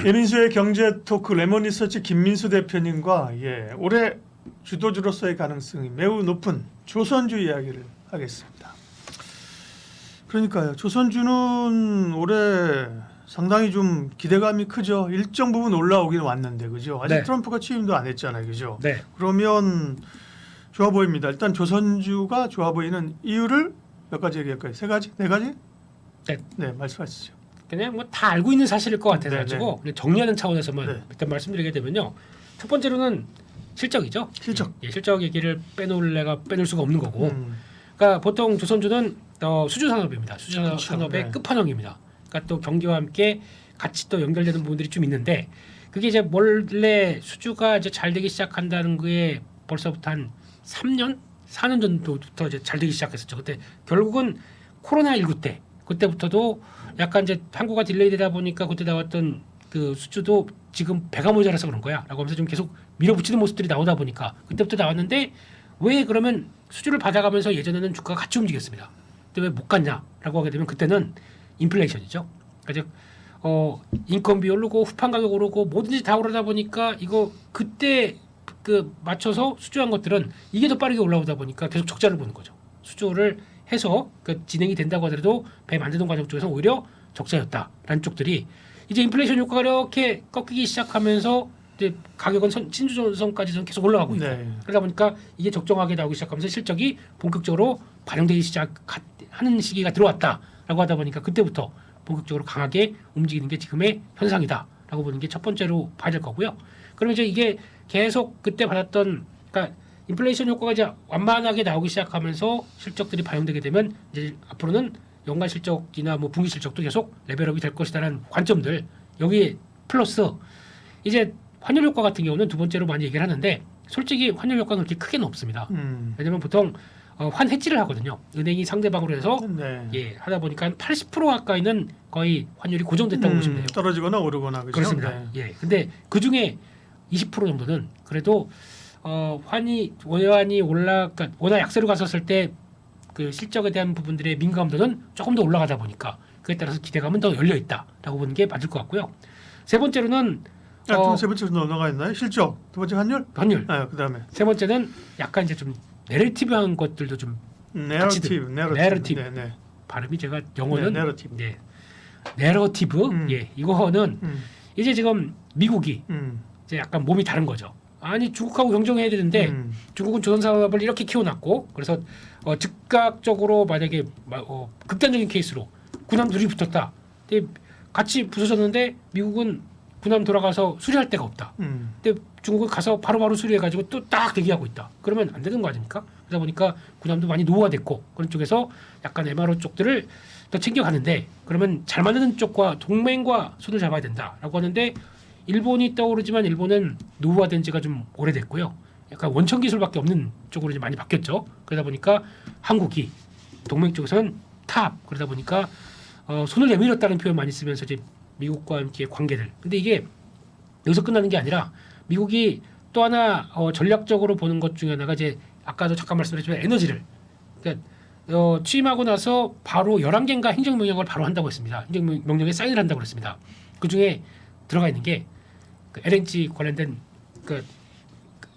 예민수의 경제 토크 레몬리서치 김민수 대표님과 올해 주도주로서의 가능성이 매우 높은 조선주 이야기를 하겠습니다. 그러니까요. 조선주는 올해 상당히 좀 기대감이 크죠. 일정 부분 올라오기는 왔는데 그죠. 아직 네. 트럼프가 취임도 안 했잖아요. 그죠. 네. 그러면 좋아 보입니다. 일단 조선주가 좋아 보이는 이유를 몇 가지 얘기할까요? 세 가지? 네 가지? 네. 네, 말씀하시죠. 그냥 뭐 다 알고 있는 사실일 것 같아서 가지고 정리하는 차원에서만 네. 일단 말씀드리게 되면요. 첫 번째로는 실적이죠. 실적. 실적 얘기를 빼놓을 수가 없는 거고. 그러니까 보통 조선주는 수주 산업입니다. 수주 그렇죠. 산업의 네. 끝판왕입니다. 그러니까 또 경기와 함께 같이 또 연결되는 부분들이 좀 있는데 그게 이제 원래 수주가 이제 잘 되기 시작한다는 거에 벌써부터 한 3년, 4년 전부터 이제 잘 되기 시작했었죠. 그때 결국은 코로나19 때 그때부터도 약간 이제 한국가 딜레이되다 보니까 그때 나왔던 그 수주도 지금 배가 모자라서 그런 거야라고 하면서 좀 계속 밀어붙이는 모습들이 나오다 보니까 그때부터 나왔는데 왜 그러면 수주를 받아가면서 예전에는 주가가 같이 움직였습니다. 근데 왜 못 갔냐라고 하게 되면 그때는 인플레이션이죠. 그러니까 인건비 오르고 후판 가격 오르고 뭐든지 다 오르다 보니까 이거 그때 그 맞춰서 수주한 것들은 이게 더 빠르게 올라오다 보니까 계속 적자를 보는 거죠. 수주를 해서 그 진행이 된다고 하더라도 배 만드는 과정 쪽에서 오히려 적자였다라는 쪽들이 이제 인플레이션 효과가 이렇게 꺾이기 시작하면서 이제 가격은 신주전선까지 계속 올라가고 있고 네. 그러다 보니까 이게 적정하게 나오기 시작하면서 실적이 본격적으로 반영되기 시작하는 시기가 들어왔다라고 하다 보니까 그때부터 본격적으로 강하게 움직이는 게 지금의 현상이다라고 보는 게 첫 번째로 봐야 될 거고요. 그러면 이제 이게 계속 그때 받았던 그러니까 인플레이션 효과가 이제 완만하게 나오기 시작하면서 실적들이 반영되게 되면 이제 앞으로는 연간 실적이나 뭐 분기 실적도 계속 레벨업이 될 것이다라는 관점들 여기에 플러스 이제 환율 효과 같은 경우는 두 번째로 많이 얘기를 하는데 솔직히 환율 효과는 그렇게 크게는 없습니다. 왜냐하면 보통 환 해지를 하거든요. 은행이 상대방으로 해서 네. 하다 보니까 한 80% 가까이는 거의 환율이 고정됐다고 보시면 돼요. 떨어지거나 오르거나 그죠? 그렇습니다. 네. 근데 그 중에 20% 정도는 그래도 원화이 그러니까 원화 약세로 갔었을 때 그 실적에 대한 부분들의 민감도는 조금 더 올라가다 보니까 그에 따라서 기대감은 더 열려 있다라고 보는 게 맞을 것 같고요. 세 번째로는 세 번째로 넘어가 있나요? 실적. 두 번째 환율. 그다음에 세 번째는 약간 이제 좀 내러티브한 것들도 좀 내러티브. 네. 발음이 제가 영어는 내러티브. 내러티브. 이거는 이제 지금 미국이 이제 약간 몸이 다른 거죠. 아니 중국하고 경쟁해야 되는데 중국은 조선 산업을 이렇게 키워놨고 그래서 즉각적으로 만약에 극단적인 케이스로 군함 둘이 붙었다. 근데 같이 부서졌는데 미국은 군함 돌아가서 수리할 데가 없다. 근데 중국은 가서 바로바로 수리해가지고 또 딱 대기하고 있다. 그러면 안 되는 거 아닙니까? 그러다 보니까 군함도 많이 노후화됐고 그런 쪽에서 약간 MRO 쪽들을 더 챙겨가는데 그러면 잘 만드는 쪽과 동맹과 손을 잡아야 된다라고 하는데 일본이 떠오르지만 일본은 노후화된 지가 좀 오래됐고요. 약간 원천 기술밖에 없는 쪽으로 이제 많이 바뀌었죠. 그러다 보니까 한국이 동맹 쪽에서는 탑 그러다 보니까 손을 내밀었다는 표현 많이 쓰면서 이제 미국과 함께 관계들. 근데 이게 여기서 끝나는 게 아니라 미국이 또 하나 전략적으로 보는 것 중에 하나가 이제 아까도 잠깐 말씀드렸지만 에너지를 그러니까 취임하고 나서 바로 11개인가 행정명령을 바로 한다고 했습니다. 행정명령에 사인을 한다고 했습니다. 그중에 들어가 있는 게 그 LNG 관련된 그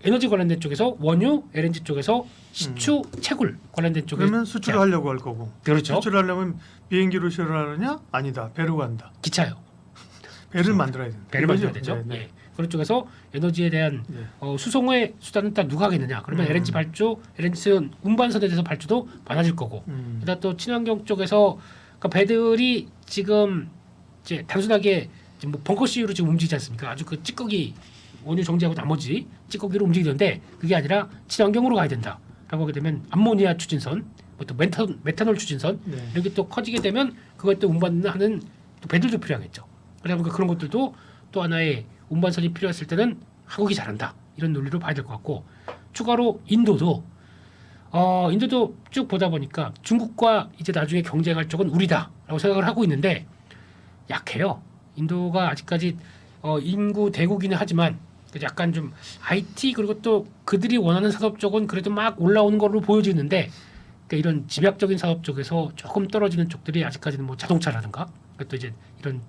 에너지 관련된 쪽에서 원유, LNG 쪽에서 시추, 채굴 관련된 쪽에 그러면 수출을 하려고 할 거고. 그렇죠. 수출을 하려면 비행기로 실어하느냐? 아니다. 배로 간다. 기차요. 배를 만들어야 된다. 배를 만들어야 되죠. 네. 그런 쪽에서 에너지에 대한 수송의 수단은 다 누가 하겠느냐. 그러면 LNG 발주, LNG 운반선에 대해서 발주도 많아질 거고. 그다음 또 친환경 쪽에서 그러니까 배들이 지금 이제 단순하게 지금 뭐 벙커 CU로 지금 움직이지 않습니까? 아주 그 찌꺼기 원유 정제하고 나머지 찌꺼기로 움직이는데 그게 아니라 친환경으로 가야 된다라고 하게 되면 암모니아 추진선, 또 메탄올 추진선 이렇게 또 커지게 되면 그걸 또 운반하는 또 배들도 필요하겠죠. 그러다 보니까 그런 것들도 또 하나의 운반선이 필요했을 때는 한국이 잘한다 이런 논리로 봐야 될 것 같고 추가로 인도도 쭉 보다 보니까 중국과 이제 나중에 경쟁할 쪽은 우리다라고 생각을 하고 있는데 약해요. 인도가 아직까지 인구 대국이긴 하지만 약간 좀 IT 그리고 또 그들이 원하는 산업 쪽은 그래도 막 올라오는 걸로 보여지는데 그러니까 이런 집약적인 산업 쪽에서 조금 떨어지는 쪽들이 아직까지는 뭐 자동차라든가 또 이제 이런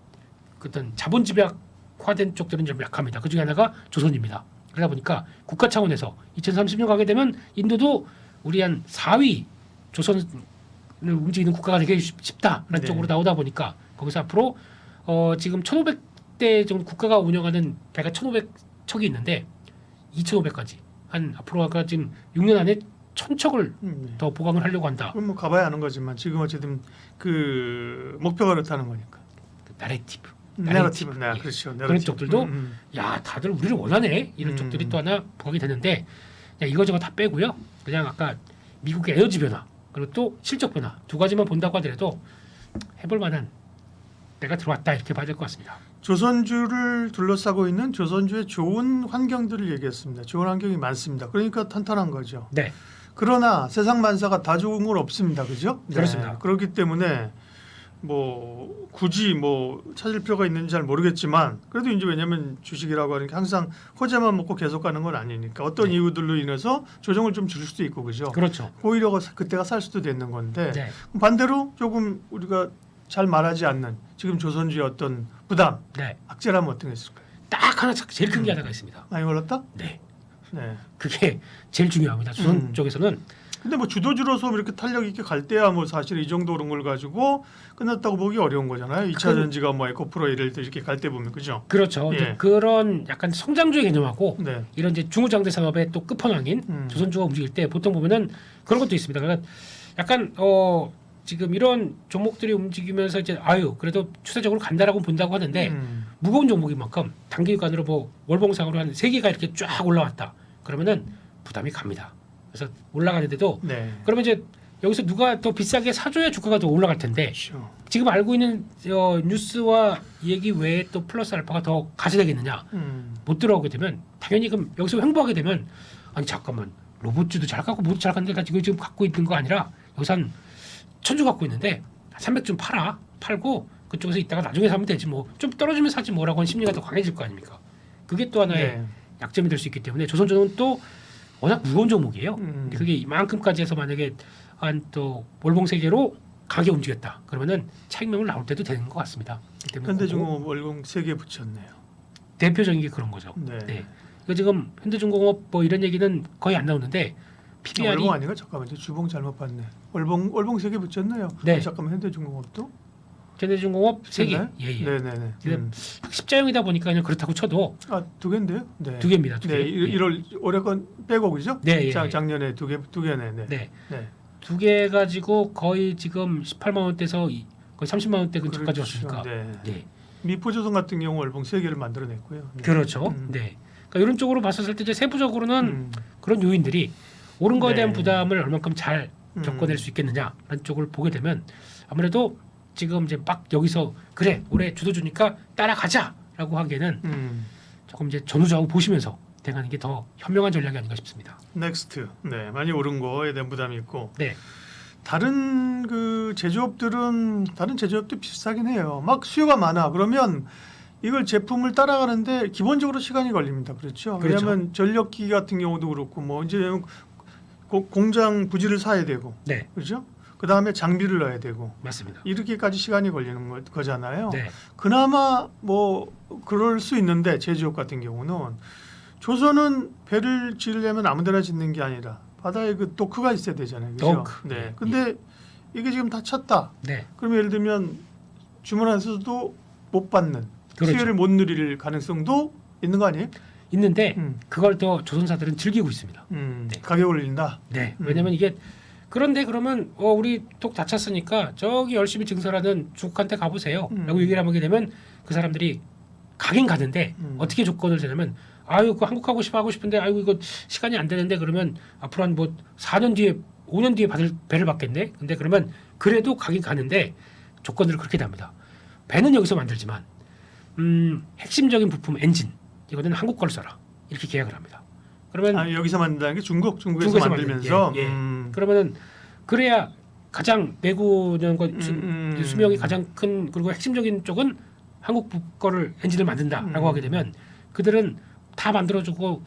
어떤 자본 집약 국화된 쪽들은 좀 약합니다. 그 중에 하나가 조선입니다. 그러다 보니까 국가 차원에서 2030년 가게 되면 인도도 우리 한 4위 조선을 움직이는 국가가 되기 쉽다라는 네. 쪽으로 나오다 보니까 거기서 앞으로 지금 1,500대 정도 국가가 운영하는 배가 1,500척이 있는데 2,500까지 한 앞으로 아까 지금 6년 안에 1,000척을 네. 더 보강을 하려고 한다. 그럼 뭐 가봐야 아는 거지만 지금 어쨌든 그 목표가 그렇다는 거니까. 그 나레티브. 내러티브, 네, 예. 그렇죠. 그런 쪽들도 음. 야 다들 우리를 원하네 이런 쪽들이 또 하나 부각이 되는데 그냥 이거저거 다 빼고요. 그냥 아까 미국의 에너지 변화 그리고 또 실적 변화 두 가지만 본다고 하더라도 해볼 만한 때가 들어왔다 이렇게 봐야 될 것 같습니다. 조선주를 둘러싸고 있는 조선주의 좋은 환경들을 얘기했습니다. 좋은 환경이 많습니다. 그러니까 탄탄한 거죠. 네, 그러나 세상 만사가 다 좋은 건 없습니다. 그죠? 그렇습니다. 네, 그렇기 때문에 뭐 굳이 뭐 찾을 필요가 있는지 잘 모르겠지만 그래도 이제 왜냐하면 주식이라고 하는 게 항상 호재만 먹고 계속 가는 건 아니니까 어떤 네. 이유들로 인해서 조정을 좀 줄 수도 있고 그죠? 그렇죠. 오히려 그때가 살 수도 되는 건데 네, 반대로 조금 우리가 잘 말하지 않는 지금 조선주의 어떤 부담, 네, 악재라면 어떤 게 있을까요? 딱 하나 제일 큰 게 하나가 있습니다. 많이 올랐다? 네, 네. 그게 제일 중요합니다. 조선 쪽에서는 근데 뭐 주도주로서 이렇게 탄력 있게 갈 때야 뭐 사실 이 정도 오른 걸 가지고 끝났다고 보기 어려운 거잖아요. 2차 전지가 뭐 에코프로 이럴 때 이렇게 갈 때 보면 그죠? 그렇죠. 예. 이제 그런 약간 성장주의 개념하고 네. 이런 이제 중후장대 산업의 또 끝판왕인 조선주가 움직일 때 보통 보면은 그런 것도 있습니다. 그러니까 약간 지금 이런 종목들이 움직이면서 이제 아유 그래도 추세적으로 간다라고 본다고 하는데 무거운 종목인 만큼 단기간으로 뭐 월봉상으로 한 3개가 이렇게 쫙 올라왔다. 그러면은 부담이 갑니다. 그래서 올라가는데도 네. 그러면 이제 여기서 누가 더 비싸게 사줘야 주가가 더 올라갈 텐데 그렇죠. 지금 알고 있는 뉴스와 얘기 외에 또 플러스 알파가 더 가세되겠느냐? 못 들어오게 되면 당연히 그럼 여기서 횡보하게 되면 아니 잠깐만 로봇주도 잘 갖고 모두 잘 갖는데 나 지금 갖고 있는 거 아니라 여기서 한 1,000주 갖고 있는데 300좀 팔고 그쪽에서 있다가 나중에 사면 되지 뭐 좀 떨어지면 사지 뭐라고 하는 심리가 더 강해질 거 아닙니까? 그게 또 하나의 네. 약점이 될 수 있기 때문에 조선주는 또 워낙 무거운 종목이에요. 근데 그게 이만큼까지 해서 만약에 한 또 월봉세계로 강하게 움직였다. 그러면은 차익명을 나올 때도 되는 것 같습니다. 그렇기 때문에 현대중공업 월공 3개 붙였네요. 대표적인 게 그런 거죠. 네. 네. 그 지금 현대중공업 뭐 이런 얘기는 거의 안 나오는데 PBR이 월봉 아닌가? 잠깐만 주봉 잘못 봤네. 월봉 3개 붙였네요. 네. 잠깐만 현대중공업도? 현대중공업 3개. 붙였나요? 예. 네네네. 지금 십자형이다 보니까 그냥 그렇다고 쳐도 아, 2개인데요? 네. 2개입니다. 2개. 네, 1월 올해 건 빼고 그죠? 네, 예, 작년에 2개네. 네. 네. 네. 2개 가지고 거의 지금 18만 원대에서 거의 30만 원대 근처까지 그렇죠. 왔으니까. 네. 네. 미포조선 같은 경우 월봉 3개를 만들어냈고요. 네. 그렇죠. 네. 그러니까 이런 쪽으로 봤었을 때 이제 세부적으로는 그런 요인들이 오른 거에 네. 대한 부담을 얼만큼 잘 겪어낼 수 있겠느냐라는 쪽을 보게 되면 아무래도 지금 이제 막 여기서 그래 올해 주도주니까 따라가자라고 하기에는 조금 이제 전후좌우 보시면서 대응하는 게 더 현명한 전략이 아닌가 싶습니다. 넥스트. 네, 많이 오른 거에 대한 부담이 있고 네, 다른 그 제조업도 비슷하긴 해요. 막 수요가 많아. 그러면 이걸 제품을 따라가는데 기본적으로 시간이 걸립니다. 그렇죠? 그렇죠. 왜냐하면 전력기 같은 경우도 그렇고 뭐 이제 공장 부지를 사야 되고, 네, 그렇죠? 그 다음에 장비를 넣어야 되고 맞습니다. 이렇게까지 시간이 걸리는 거잖아요. 네, 그나마 뭐 그럴 수 있는데 제조업 같은 경우는 조선은 배를 지으려면 아무데나 짓는 게 아니라 바다에 그 도크가 있어야 되잖아요. 그죠? 도크. 네. 근데 이게 지금 다 찼다. 네, 그러면 예를 들면 주문해서도 못 받는 그렇죠. 수혜를 못 누릴 가능성도 있는 거 아니에요? 있는데 음. 그걸 더 조선사들은 즐기고 있습니다. 네. 가격을 올린다. 네, 왜냐면 이게 그런데 그러면 우리 톡 다 찼으니까 저기 열심히 증설하는 중국한테 가보세요라고 얘기를 하게 되면 그 사람들이 가긴 가는데 어떻게 조건을 되냐면 아유 그 한국 하고 싶은데 아유 이거 시간이 안 되는데 그러면 앞으로 한 뭐 4년 뒤에 5년 뒤에 받을 배를 받겠네. 근데 그러면 그래도 가긴 가는데 조건들을 그렇게 답니다. 배는 여기서 만들지만 핵심적인 부품 엔진 이거는 한국 걸 써라 이렇게 계약을 합니다. 그러면 여기서 만든다는 게 중국에서 중국에서 만들면서 예. 그러면은 그래야 가장 내구년과 수명이 가장 큰 그리고 핵심적인 쪽은 한국 거를 엔진을 만든다라고 하게 되면 그들은 다 만들어주고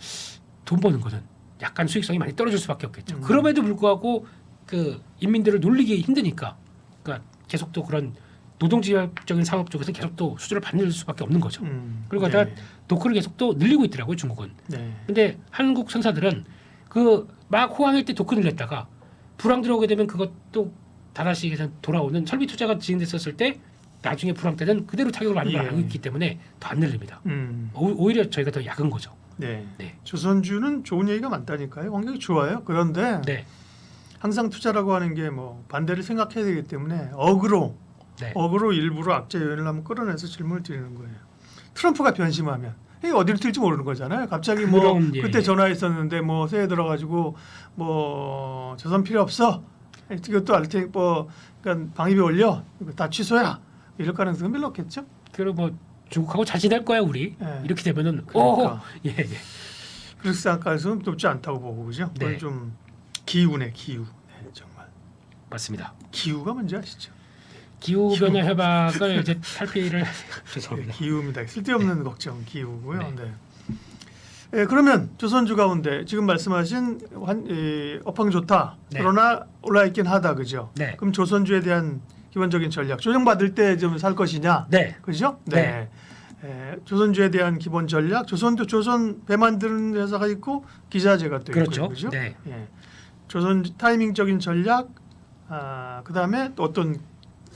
돈 버는 거는 약간 수익성이 많이 떨어질 수밖에 없겠죠. 그럼에도 불구하고 그 인민들을 놀리기 힘드니까 그러니까 계속 또 그런 노동지향적인 산업 쪽에서 계속 또 수주를 받는 수밖에 없는 거죠. 그리고 다 네. 도크를 계속 또 늘리고 있더라고요, 중국은. 네. 근데 한국 상사들은 그 막 호황일 때 도크 늘렸다가 불황 들어오게 되면 그것도 다시 그냥 돌아오는 설비 투자가 진행됐었을 때 나중에 불황 때는 그대로 타격을 많이 예. 받고 있기 때문에 더 안 늘립니다. 음. 오히려 저희가 더 약은 거죠. 네. 네. 조선주는 좋은 얘기가 많다니까요. 환경이 좋아요. 그런데 네. 항상 투자라고 하는 게 뭐 반대를 생각해야 되기 때문에 억으로 일부러 악재 요인을 한번 끌어내서 질문을 드리는 거예요. 트럼프가 변심하면 이게 어디로 튈지 모르는 거잖아요. 갑자기 뭐 그럼, 예, 그때 예. 전화했었는데 뭐 새해 들어가지고 뭐 조선 필요 없어. 이것도 알 테니 뭐 그러니까 방위비 올려. 이거 다 취소야. 이럴 가능성은 별로 없겠죠. 그리고 뭐 중국하고 잘 지낼 거야 우리. 예. 이렇게 되면은 그러니까. 예, 예. 그렇게 생각할 가능성은 높지 않다고 보고 그죠. 네. 그건 좀 기우네 기우. 네, 정말 맞습니다. 기우가 뭔지 아시죠? 기후 변화 협약을 이제 탈피를 네, 죄송합니다. 기우입니다. 쓸데없는 걱정 기우고요. 네. 네. 예, 그러면 조선주 가운데 지금 말씀하신 업황 좋다. 네. 그러나 올라 있긴 하다, 그죠? 네. 그럼 조선주에 대한 기본적인 전략 조정받을 때 좀 살 것이냐, 네. 그죠? 네. 조선주에 대한 기본 전략. 조선도 조선 배 만드는 회사가 있고 기자재가 또 그렇죠. 있고요, 그죠? 네. 예. 조선 타이밍적인 전략. 그다음에 또 어떤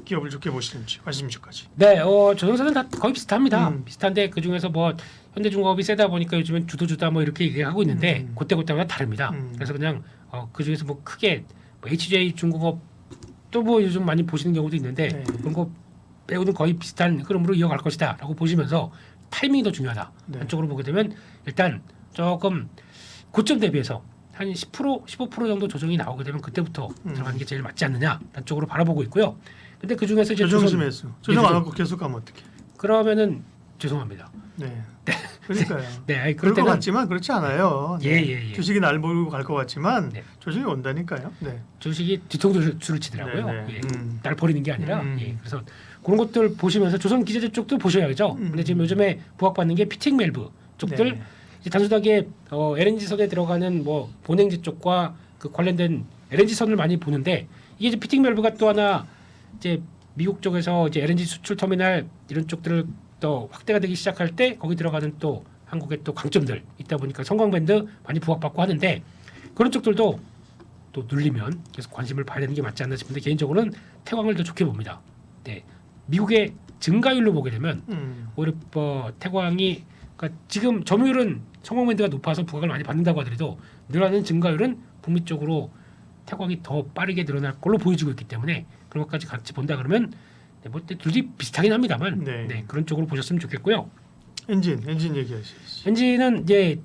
기업을 좋게 보시는지 관심주까지. 네, 조선사는 다 거의 비슷합니다. 음. 비슷한데 그 중에서 뭐 현대중공업이 세다 보니까 요즘엔 주도주다 뭐 이렇게 얘기하고 있는데 그때마다 다릅니다. 그래서 그냥 그 중에서 뭐 크게 뭐 HJ 중공업 또 뭐 요즘 많이 보시는 경우도 있는데 네. 그런 거 빼고는 거의 비슷한 흐름으로 이어갈 것이다라고 보시면서 타이밍이 더 중요하다. 네. 한쪽으로 보게 되면 일단 조금 고점 대비해서 한 10% 15% 정도 조정이 나오게 되면 그때부터 들어가는 게 제일 맞지 않느냐 쪽으로 바라보고 있고요. 근데 그 중에서 이제 조정 좀 조선- 했어. 조정 안 조정. 하고 계속 가면 어떡해? 그러면은 죄송합니다. 네. 그러니까요. 네, 아니, 그럴 그럴 것 때는 같지만 그렇지 않아요. 예, 예, 예. 주식이 날 모르고 갈 것 같지만 네. 조정이 온다니까요. 네. 주식이 뒤통수를 치더라고요. 네, 네. 예. 날 버리는 게 아니라 음. 예. 그래서 그런 것들 보시면서 조선 기자재 쪽도 보셔야죠. 근데 지금 요즘에 부각받는 게 피팅 멜브 쪽들 네. 이제 단순하게 LNG 선에 들어가는 뭐 본행지 쪽과 그 관련된 LNG 선을 많이 보는데 이게 이제 피팅 멜브가 또 하나 이제 미국 쪽에서 이제 LNG 수출 터미널 이런 쪽들을 또 확대가 되기 시작할 때 거기 들어가는 또 한국의 또 강점들 있다 보니까 성광밴드 많이 부각받고 하는데 그런 쪽들도 또 눌리면 계속 관심을 봐야 되는 게 맞지 않나 싶은데 개인적으로는 태광을 더 좋게 봅니다. 네, 미국의 증가율로 보게 되면 오히려 태광이 그러니까 지금 점유율은 성광밴드가 높아서 부각을 많이 받는다고 하더라도 늘어나는 증가율은 북미 쪽으로 태광이 더 빠르게 늘어날 걸로 보여지고 있기 때문에 그런 것까지 같이 본다 그러면 네, 뭐 둘이 비슷하긴 합니다만 네. 네, 그런 쪽으로 보셨으면 좋겠고요. 엔진 얘기하시죠. 엔진은 이제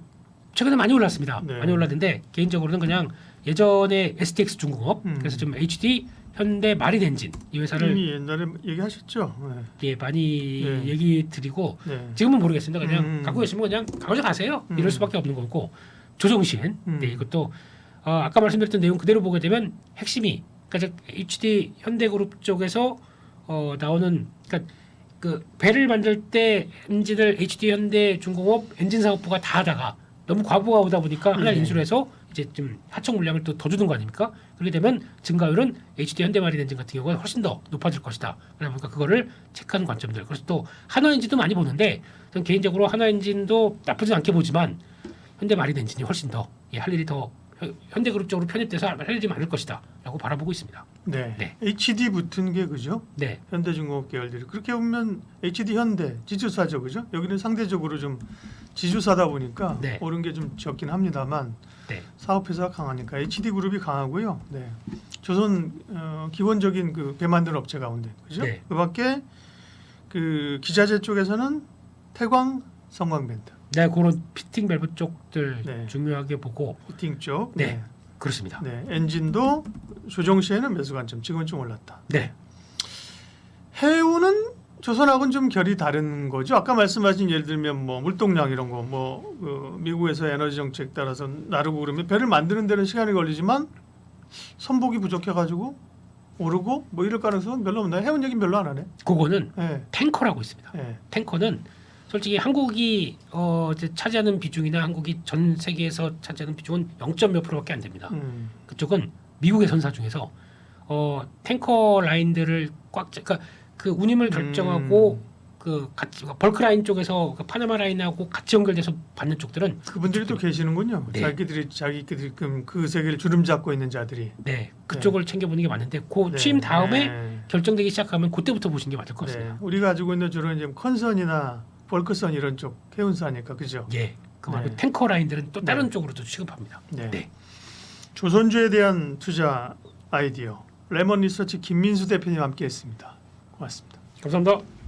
최근에 많이 올랐습니다. 네. 많이 올랐는데 개인적으로는 그냥 예전에 STX 중공업 그래서 좀 HD 현대 마린 엔진 이 회사를 이미 옛날에 얘기하셨죠. 네. 예, 많이 네. 얘기 드리고 네. 지금은 모르겠습니다. 그냥 갖고 계시면 그냥 가져가세요. 이럴 수밖에 없는 거고 조정신 네, 이것도 아까 말씀드렸던 내용 그대로 보게 되면 핵심이 그러니까 HD 현대그룹 쪽에서 나오는 그러니까 그 배를 만들 때 엔진을 HD 현대 중공업 엔진 사업부가 다 하다가 너무 과부가 오다 보니까 하나를 인수를 해서 이제 좀 하청 물량을 또 더 주는 거 아닙니까? 그렇게 되면 증가율은 HD 현대마린 엔진 같은 경우는 훨씬 더 높아질 것이다. 그러니까 그거를 체크하는 관점들. 그래서 또 한화 엔진도 많이 보는데 저는 개인적으로 한화 엔진도 나쁘지 않게 보지만 현대마린 엔진이 훨씬 더 할 일이 더 현대그룹 쪽으로 편입돼서 할 일이 많을 것이다라고 바라보고 있습니다. 네. 네. HD 붙은 게 그죠? 네, 현대중공업 계열들이 그렇게 보면 HD 현대 지주사죠, 그죠? 여기는 상대적으로 좀 지주사다 보니까 네. 오른 게 좀 적긴 합니다만 네, 사업회사가 강하니까 HD 그룹이 강하고요. 네. 조선 기본적인 그 배 만드는 업체 가운데 그죠? 네. 그밖에 그 기자재 쪽에서는 태광, 성광밴드, 네 그런 피팅 밸브 쪽들 네. 중요하게 보고 피팅 쪽. 네. 그렇습니다. 네. 엔진도 조정 시에는 매수 관점 지금은 좀 올랐다. 네, 해운은 조선하고는 좀 결이 다른 거죠. 아까 말씀하신 예를 들면 뭐 물동량 이런 거 뭐 미국에서 에너지 정책 따라서 나르고 그러면 배를 만드는 데는 시간이 걸리지만 선복이 부족해가지고 오르고 뭐 이럴 가능성은 별로 없나요? 해운 얘기는 별로 안 하네. 그거는 예, 탱커라고 있습니다. 예. 탱커는 솔직히 한국이 이제 차지하는 비중이나 한국이 전 세계에서 차지하는 비중은 0.몇 %밖에 안 됩니다. 그쪽은 미국의 선사 중에서 탱커 라인들을 그러니까 그 운임을 결정하고 그 같이 벌크 라인 쪽에서 그 파나마 라인하고 같이 연결돼서 받는 쪽들은 그분들이 또 계시는군요. 네. 자기들이 그 세계를 주름 잡고 있는 자들이. 네 그쪽을 챙겨보는 게 맞는데 그 네. 취임 다음에 네. 결정되기 시작하면 그때부터 보시는 게 맞을 것 같습니다. 네. 우리가 가지고 있는 주로 이제 컨선이나 벌크선 이런 쪽 해운사니까 그죠? 예. 그 말고 네. 탱커 라인들은 또 다른 네. 쪽으로도 취급합니다. 네. 네. 조선주에 대한 투자 아이디어 레몬 리서치 김민수 대표님 함께했습니다. 고맙습니다. 감사합니다.